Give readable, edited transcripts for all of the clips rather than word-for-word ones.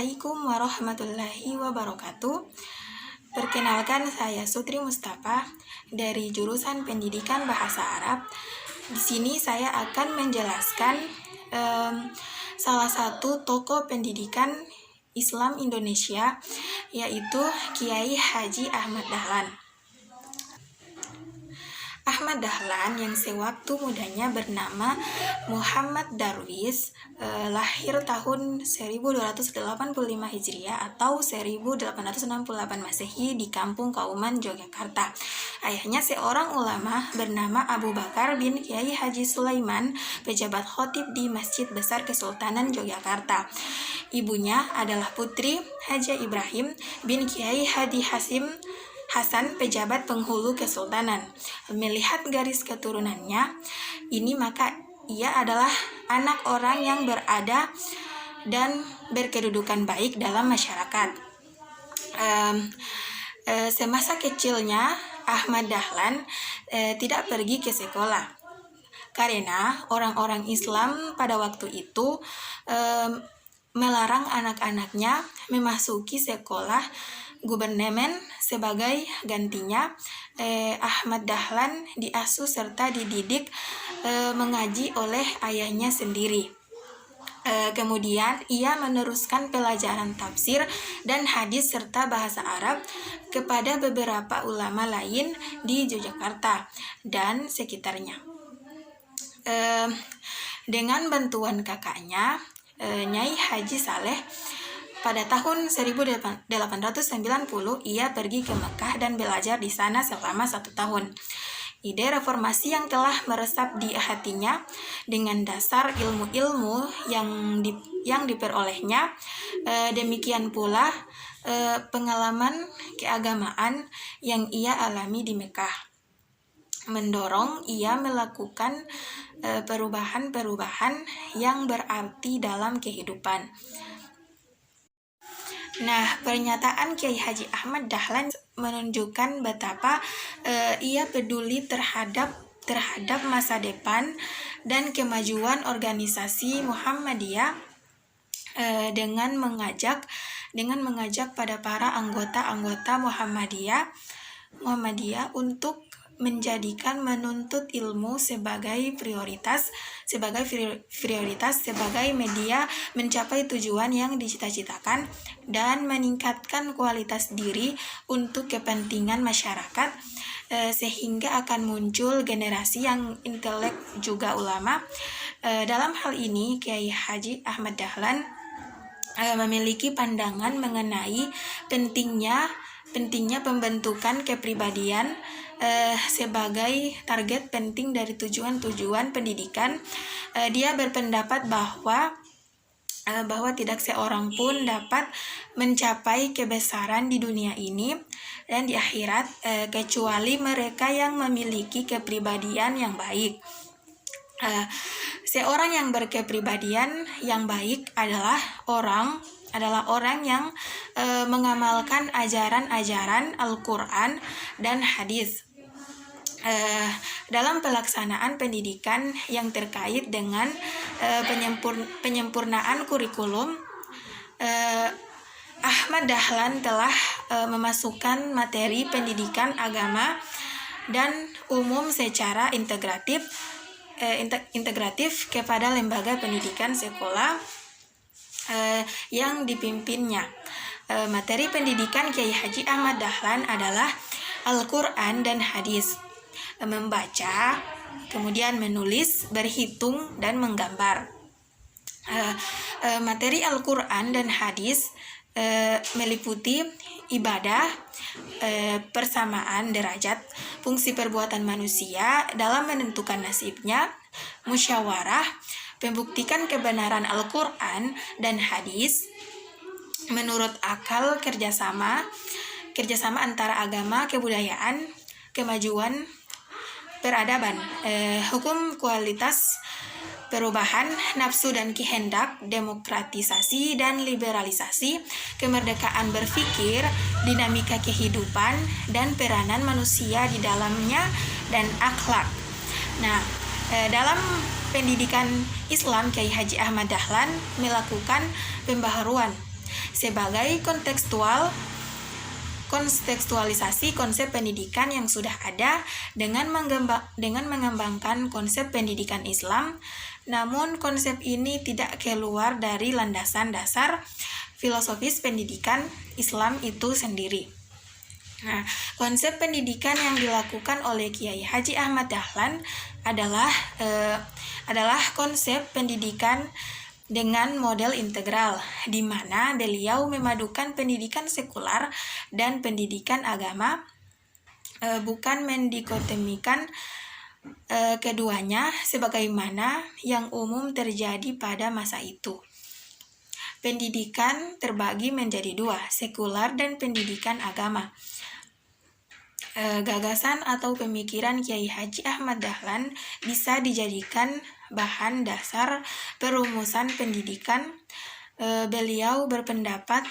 Assalamualaikum warahmatullahi wabarakatuh. Perkenalkan, saya Sutri Mustafa dari jurusan Pendidikan Bahasa Arab. Di sini saya akan menjelaskan salah satu tokoh pendidikan Islam Indonesia, yaitu Kiai Haji Ahmad Dahlan. Ahmad Dahlan yang sewaktu mudanya bernama Muhammad Darwis, lahir tahun 1285 Hijriah atau 1868 Masehi di Kampung Kauman, Yogyakarta. Ayahnya seorang ulama bernama Abu Bakar bin Kiai Haji Sulaiman, pejabat khotib di Masjid Besar Kesultanan Yogyakarta. Ibunya adalah putri Haji Ibrahim bin Kiai Haji Hasan, pejabat penghulu kesultanan. Melihat garis keturunannya ini, maka ia adalah anak orang yang berada dan berkedudukan baik dalam masyarakat. Semasa kecilnya Ahmad Dahlan tidak pergi ke sekolah karena orang-orang Islam pada waktu itu melarang anak-anaknya memasuki sekolah gubernemen. Sebagai gantinya, Ahmad Dahlan diasuh serta dididik mengaji oleh ayahnya sendiri. Kemudian ia meneruskan pelajaran tafsir dan hadis serta bahasa Arab kepada beberapa ulama lain di Yogyakarta dan sekitarnya. Dengan bantuan kakaknya, Nyai Haji Saleh, pada tahun 1890 ia pergi ke Mekah dan belajar di sana selama 1 tahun. Ide reformasi yang telah meresap di hatinya dengan dasar ilmu-ilmu yang diperolehnya, demikian pula pengalaman keagamaan yang ia alami di Mekah, mendorong ia melakukan perubahan-perubahan yang berarti dalam kehidupan. Nah, pernyataan Kiai Haji Ahmad Dahlan menunjukkan betapa ia peduli terhadap masa depan dan kemajuan organisasi Muhammadiyah dengan mengajak pada para anggota Muhammadiyah untuk menjadikan menuntut ilmu sebagai prioritas sebagai media mencapai tujuan yang dicita-citakan dan meningkatkan kualitas diri untuk kepentingan masyarakat, sehingga akan muncul generasi yang intelek juga ulama. Dalam hal ini Kiai Haji Ahmad Dahlan memiliki pandangan mengenai pentingnya pembentukan kepribadian sebagai target penting dari tujuan-tujuan pendidikan. Dia berpendapat bahwa tidak seorang pun dapat mencapai kebesaran di dunia ini dan di akhirat kecuali mereka yang memiliki kepribadian yang baik. Seorang yang berkepribadian yang baik adalah orang yang mengamalkan ajaran-ajaran Al-Quran dan hadis. Dalam pelaksanaan pendidikan yang terkait dengan penyempurnaan kurikulum, Ahmad Dahlan telah memasukkan materi pendidikan agama dan umum secara integratif kepada lembaga pendidikan sekolah yang dipimpinnya. Materi pendidikan Kiai Haji Ahmad Dahlan adalah Al-Quran dan hadis, membaca, kemudian menulis, berhitung, dan menggambar. Materi Al-Quran dan hadis meliputi ibadah, persamaan derajat, fungsi perbuatan manusia dalam menentukan nasibnya, musyawarah, pembuktikan kebenaran Al-Quran dan hadis menurut akal, kerjasama antara agama, kebudayaan, kemajuan, peradaban, hukum kualitas, perubahan, nafsu dan kehendak, demokratisasi dan liberalisasi, kemerdekaan berpikir, dinamika kehidupan, dan peranan manusia di dalamnya, dan akhlak. Nah, dalam pendidikan Islam, Kiai Haji Ahmad Dahlan melakukan pembaharuan sebagai kontekstualisasi konsep pendidikan yang sudah ada dengan mengembangkan konsep pendidikan Islam. Namun konsep ini tidak keluar dari landasan dasar filosofis pendidikan Islam itu sendiri. Nah, konsep pendidikan yang dilakukan oleh Kiai Haji Ahmad Dahlan adalah konsep pendidikan dengan model integral, di mana beliau memadukan pendidikan sekular dan pendidikan agama, bukan mendikotomikan keduanya sebagaimana yang umum terjadi pada masa itu. Pendidikan terbagi menjadi dua, sekular dan pendidikan agama. Gagasan atau pemikiran Kiai Haji Ahmad Dahlan bisa dijadikan bahan dasar perumusan pendidikan. Beliau berpendapat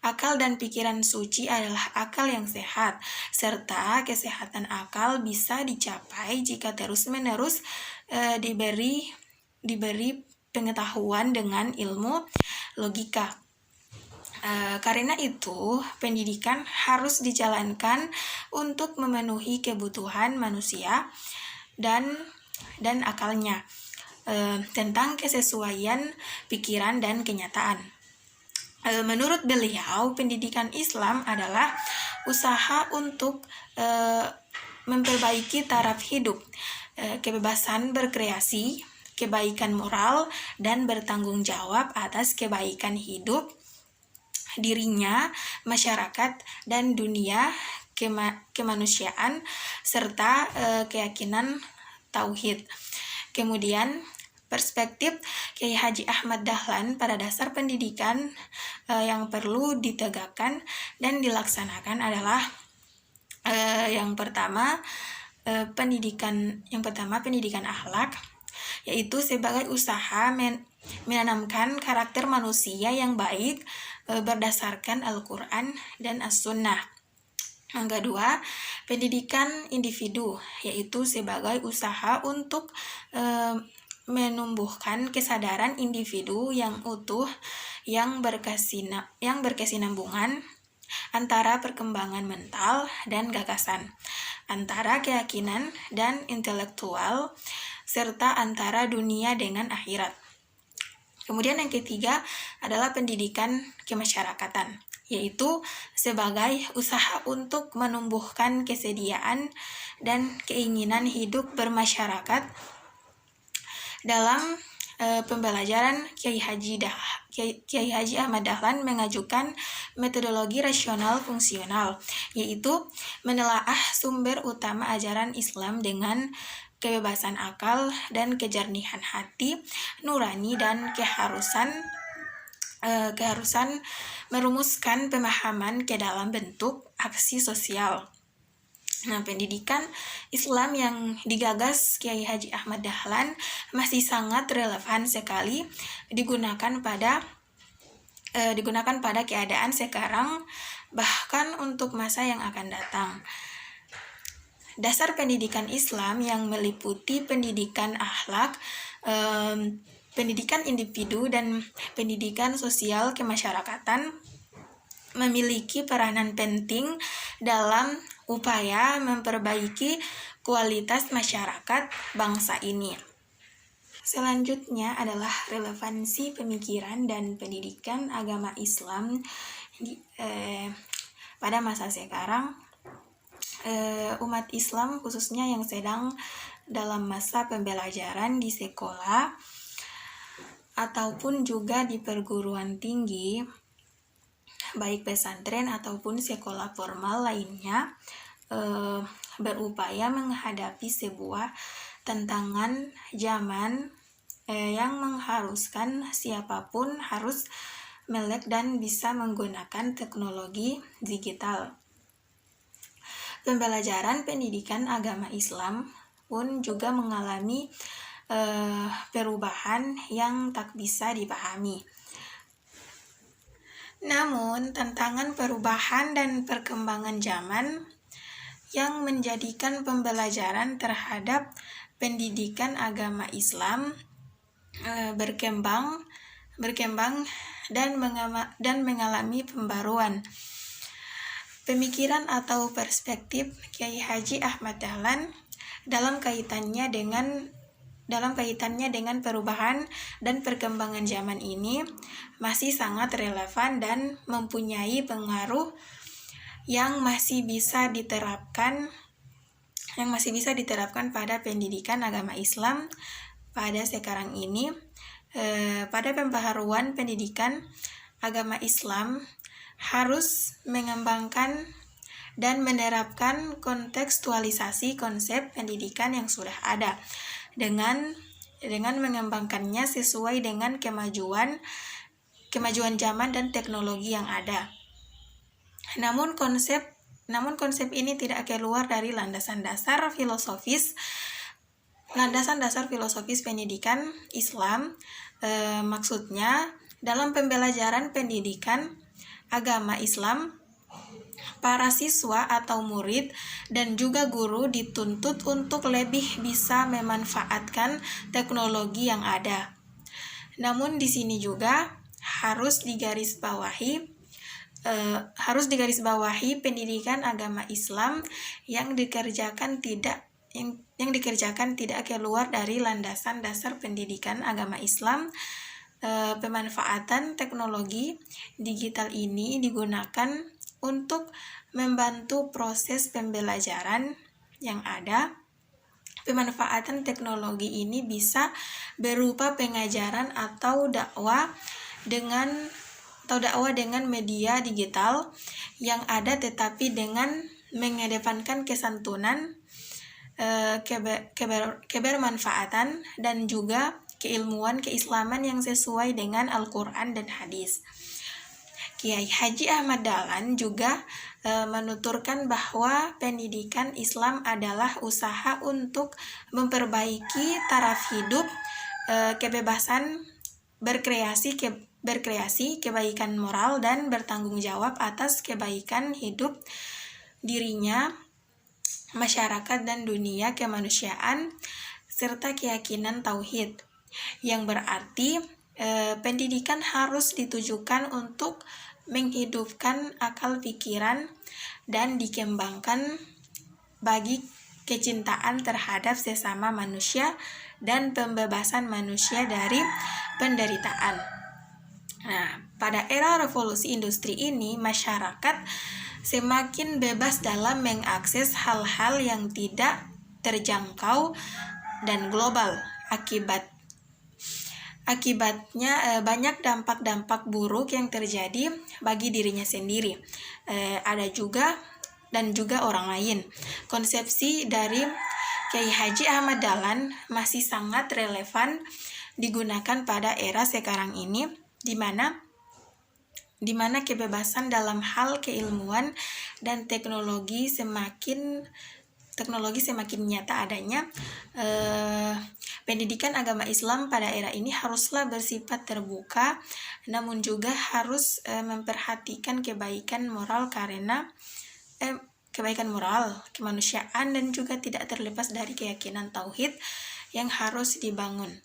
akal dan pikiran suci adalah akal yang sehat, serta kesehatan akal bisa dicapai jika terus-menerus diberi pengetahuan dengan ilmu logika. Karena itu, pendidikan harus dijalankan untuk memenuhi kebutuhan manusia dan akalnya tentang kesesuaian pikiran dan kenyataan. Menurut beliau, pendidikan Islam adalah usaha untuk memperbaiki taraf hidup, kebebasan berkreasi, kebaikan moral, dan bertanggung jawab atas kebaikan hidup dirinya, masyarakat, dan dunia kemanusiaan, serta keyakinan tauhid. Kemudian, perspektif Kiai Haji Ahmad Dahlan pada dasar pendidikan yang perlu ditegakkan dan dilaksanakan adalah yang pertama pendidikan akhlak, yaitu sebagai usaha menanamkan karakter manusia yang baik berdasarkan Al-Quran dan As-Sunnah. Yang kedua, pendidikan individu, yaitu sebagai usaha untuk menumbuhkan kesadaran individu yang utuh, yang berkesinambungan antara perkembangan mental dan gagasan, antara keyakinan dan intelektual, serta antara dunia dengan akhirat. Kemudian yang ketiga adalah pendidikan kemasyarakatan, yaitu sebagai usaha untuk menumbuhkan kesediaan dan keinginan hidup bermasyarakat. Dalam pembelajaran, Kiai Haji Ahmad Dahlan mengajukan metodologi rasional fungsional, yaitu menelaah sumber utama ajaran Islam dengan kebebasan akal dan kejernihan hati nurani dan keharusan merumuskan pemahaman ke dalam bentuk aksi sosial. Nah, pendidikan Islam yang digagas Kiai Haji Ahmad Dahlan masih sangat relevan sekali digunakan pada keadaan sekarang, bahkan untuk masa yang akan datang. Dasar pendidikan Islam yang meliputi pendidikan akhlak, pendidikan individu, dan pendidikan sosial kemasyarakatan memiliki peranan penting dalam upaya memperbaiki kualitas masyarakat bangsa ini. Selanjutnya adalah relevansi pemikiran dan pendidikan agama Islam pada masa sekarang. Umat Islam khususnya yang sedang dalam masa pembelajaran di sekolah ataupun juga di perguruan tinggi, baik pesantren ataupun sekolah formal lainnya, berupaya menghadapi sebuah tantangan zaman yang mengharuskan siapapun harus melek dan bisa menggunakan teknologi digital. Pembelajaran pendidikan agama Islam pun juga mengalami perubahan yang tak bisa dipahami. Namun, tantangan perubahan dan perkembangan zaman yang menjadikan pembelajaran terhadap pendidikan agama Islam berkembang dan mengalami pembaruan. Pemikiran atau perspektif Kiai Haji Ahmad Dahlan dalam kaitannya dengan perubahan dan perkembangan zaman ini masih sangat relevan dan mempunyai pengaruh yang masih bisa diterapkan pada pendidikan agama Islam pada sekarang ini. Pada pembaharuan pendidikan agama Islam harus mengembangkan dan menerapkan kontekstualisasi konsep pendidikan yang sudah ada dengan mengembangkannya sesuai dengan kemajuan zaman dan teknologi yang ada. Namun konsep ini tidak keluar dari landasan dasar filosofis pendidikan Islam. Maksudnya dalam pembelajaran pendidikan agama Islam, para siswa atau murid dan juga guru dituntut untuk lebih bisa memanfaatkan teknologi yang ada. Namun di sini juga harus digarisbawahi pendidikan agama Islam yang dikerjakan tidak keluar dari landasan dasar pendidikan agama Islam. Pemanfaatan teknologi digital ini digunakan untuk membantu proses pembelajaran yang ada. Pemanfaatan teknologi ini bisa berupa pengajaran atau dakwah dengan media digital yang ada, tetapi dengan mengedepankan kesantunan, kebermanfaatan dan juga keilmuan keislaman yang sesuai dengan Al-Quran dan hadis. Kiai Haji Ahmad Dahlan juga menuturkan bahwa pendidikan Islam adalah usaha untuk memperbaiki taraf hidup, kebebasan berkreasi, kebaikan moral dan bertanggung jawab atas kebaikan hidup dirinya, masyarakat dan dunia kemanusiaan, serta keyakinan tauhid, yang berarti pendidikan harus ditujukan untuk menghidupkan akal pikiran dan dikembangkan bagi kecintaan terhadap sesama manusia dan pembebasan manusia dari penderitaan. Nah, pada era revolusi industri ini, masyarakat semakin bebas dalam mengakses hal-hal yang tidak terjangkau dan global. Akibatnya banyak dampak-dampak buruk yang terjadi bagi dirinya sendiri, dan juga orang lain. Konsepsi dari Kiai Haji Ahmad Dahlan masih sangat relevan digunakan pada era sekarang ini, di mana kebebasan dalam hal keilmuan dan teknologi semakin nyata adanya. Pendidikan agama Islam pada era ini haruslah bersifat terbuka, namun juga harus memperhatikan kebaikan moral kemanusiaan dan juga tidak terlepas dari keyakinan tauhid yang harus dibangun.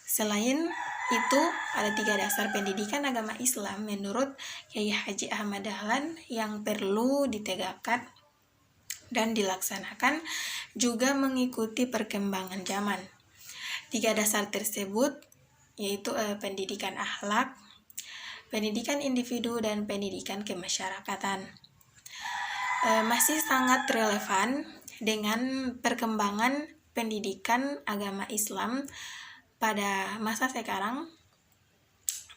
Selain itu, ada 3 dasar pendidikan agama Islam menurut Kiai Haji Ahmad Dahlan yang perlu ditegakkan dan dilaksanakan juga mengikuti perkembangan zaman. 3 dasar tersebut yaitu pendidikan akhlak, pendidikan individu, dan pendidikan kemasyarakatan. Masih sangat relevan dengan perkembangan pendidikan agama Islam pada masa sekarang.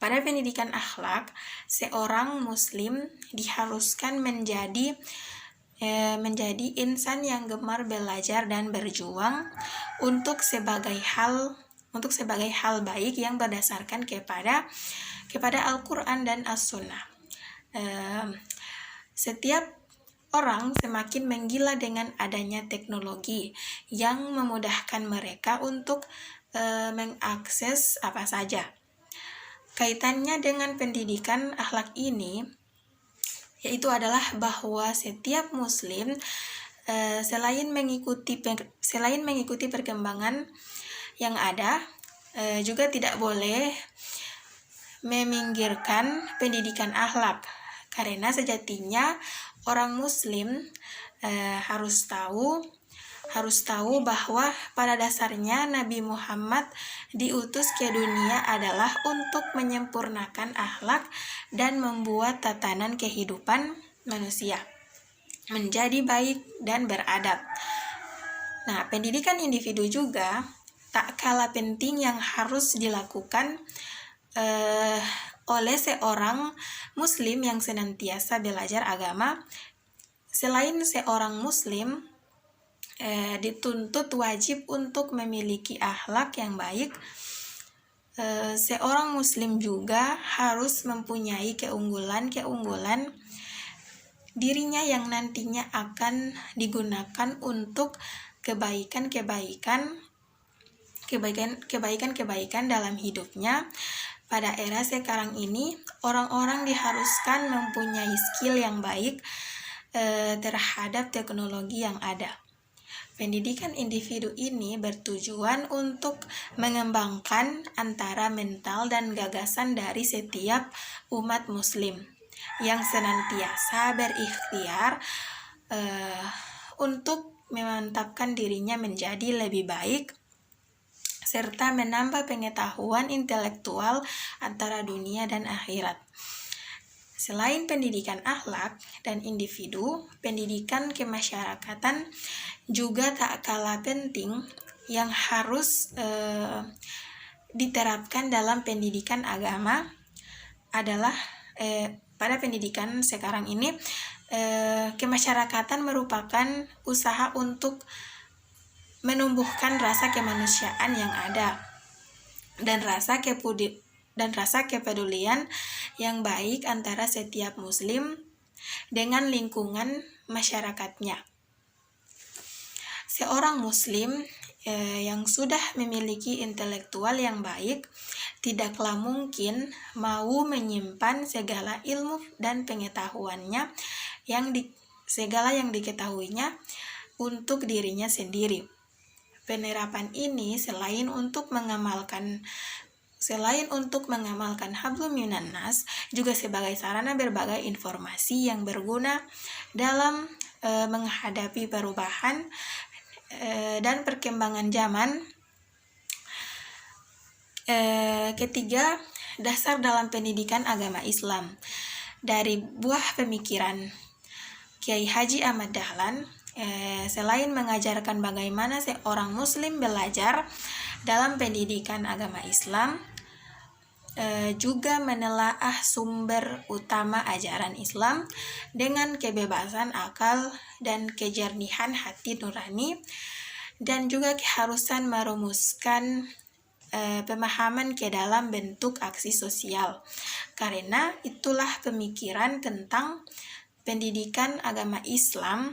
Pada pendidikan akhlak, seorang muslim diharuskan menjadi insan yang gemar belajar dan berjuang untuk sebagai hal baik yang berdasarkan kepada Al-Quran dan As-Sunnah. Setiap orang semakin menggila dengan adanya teknologi yang memudahkan mereka untuk mengakses apa saja. Kaitannya dengan pendidikan akhlak ini yaitu adalah bahwa setiap muslim selain mengikuti perkembangan yang ada, juga tidak boleh meminggirkan pendidikan akhlak, karena sejatinya orang Muslim harus tahu bahwa pada dasarnya Nabi Muhammad diutus ke dunia adalah untuk menyempurnakan akhlak dan membuat tatanan kehidupan manusia menjadi baik dan beradab. Nah, pendidikan individu juga tak kalah penting yang harus dilakukan oleh seorang Muslim yang senantiasa belajar agama. Selain seorang Muslim dituntut wajib untuk memiliki akhlak yang baik, seorang Muslim juga harus mempunyai keunggulan dirinya yang nantinya akan digunakan untuk kebaikan dalam hidupnya. Pada era sekarang ini, orang-orang diharuskan mempunyai skill yang baik terhadap teknologi yang ada. Pendidikan individu ini bertujuan untuk mengembangkan antara mental dan gagasan dari setiap umat Muslim yang senantiasa berikhtiar untuk memantapkan dirinya menjadi lebih baik serta menambah pengetahuan intelektual antara dunia dan akhirat. Selain pendidikan akhlak dan individu, pendidikan kemasyarakatan juga tak kalah penting yang harus diterapkan dalam pendidikan agama adalah pada pendidikan sekarang ini, kemasyarakatan merupakan usaha untuk menumbuhkan rasa kemanusiaan yang ada dan rasa kepedulian yang baik antara setiap Muslim dengan lingkungan masyarakatnya. Seorang Muslim yang sudah memiliki intelektual yang baik tidaklah mungkin mau menyimpan segala ilmu dan pengetahuannya segala yang diketahuinya untuk dirinya sendiri. Penerapan ini selain untuk mengamalkan hablum minan nas, juga sebagai sarana berbagai informasi yang berguna dalam menghadapi perubahan dan perkembangan zaman. Ketiga, dasar dalam pendidikan agama Islam. Dari buah pemikiran Kiai Haji Ahmad Dahlan, selain mengajarkan bagaimana seorang Muslim belajar dalam pendidikan agama Islam, juga menelaah sumber utama ajaran Islam dengan kebebasan akal dan kejernihan hati nurani, dan juga keharusan merumuskan pemahaman ke dalam bentuk aksi sosial. Karena itulah pemikiran tentang pendidikan agama Islam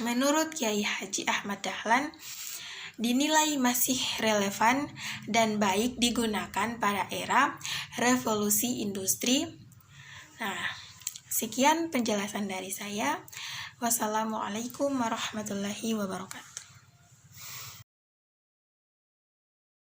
menurut Kiai Haji Ahmad Dahlan dinilai masih relevan dan baik digunakan pada era revolusi industri. Nah, sekian penjelasan dari saya. Wassalamualaikum warahmatullahi wabarakatuh.